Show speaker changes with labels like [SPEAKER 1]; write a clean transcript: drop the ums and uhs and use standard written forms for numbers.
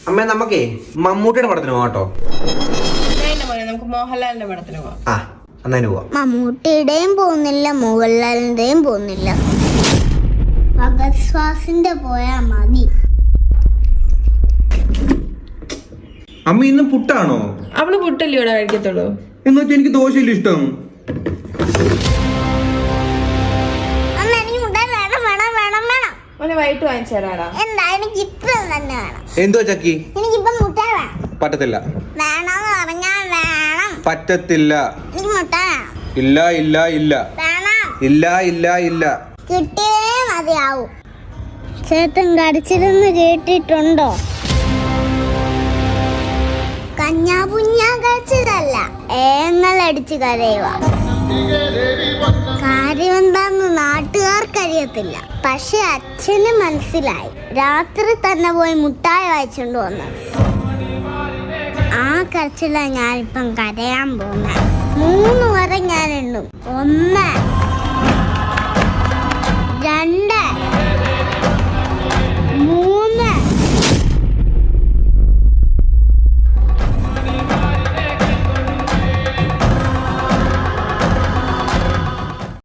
[SPEAKER 1] അമ്മ നമുക്കേ മമ്മൂട്ടിയുടെ പടത്തിന് പോകാം കേട്ടോ.
[SPEAKER 2] നമുക്ക് മോഹൻലാലിന്റെ പടത്തിന് പോവാം.
[SPEAKER 1] ആ അന്നേന് പോവാം.
[SPEAKER 3] മമ്മൂട്ടിയുടെയും പോകുന്നില്ല, മോഹൻലാലിന്റെയും പോകുന്നില്ല. ഭഗത് സ്വാസിന്റെ പോയാ മതി.
[SPEAKER 1] അമ്മ ഇന്ന് പുട്ടാണോ?
[SPEAKER 2] അവള് പുട്ടല്ലേ ഇവിടെ കഴിക്കത്തുള്ളൂ.
[SPEAKER 1] എന്ന് വെച്ചാൽ എനിക്ക് ദോശയില്ല ഇഷ്ടം.
[SPEAKER 2] വൈകിട്ട് വാങ്ങിച്ചു തരാടാ.
[SPEAKER 3] എന്താ എനിക്ക് ഇപ്പം തന്നെ വേണം.
[SPEAKER 1] എന്തോ ചക്കി?
[SPEAKER 3] എനിക്കിപ്പം മുട്ടായി വേണം.
[SPEAKER 1] പറ്റത്തില്ല.
[SPEAKER 3] വേണമെന്ന് പറഞ്ഞാൽ വേണം.
[SPEAKER 1] പറ്റത്തില്ല.
[SPEAKER 3] എനിക്ക് മുട്ടായി വേണം.
[SPEAKER 1] ഇല്ല ഇല്ല ഇല്ല.
[SPEAKER 3] വേണം.
[SPEAKER 1] ഇല്ല ഇല്ല ഇല്ല.
[SPEAKER 3] കിട്ടിയേ മതിയാവും. ചേട്ടൻ കടിച്ചിരുന്ന് കേട്ടിട്ടുണ്ടോ? കഞ്ഞാപുഞ്ഞാ കഴിച്ചതല്ല, ഏങ്ങളടിച്ച് കരയുക. കാര്യം എന്താന്ന് നാട്ടുകാർക്കറിയത്തില്ല, പക്ഷെ അച്ഛന് മനസ്സിലായി. രാത്രി തന്നെ പോയി മുട്ടായി വായിച്ചോണ്ട് വന്നു. ആ കരച്ചില ഞാനിപ്പം കരയാൻ പോകുന്ന. 3 വരെ ഞാൻ എണ്ണും. 1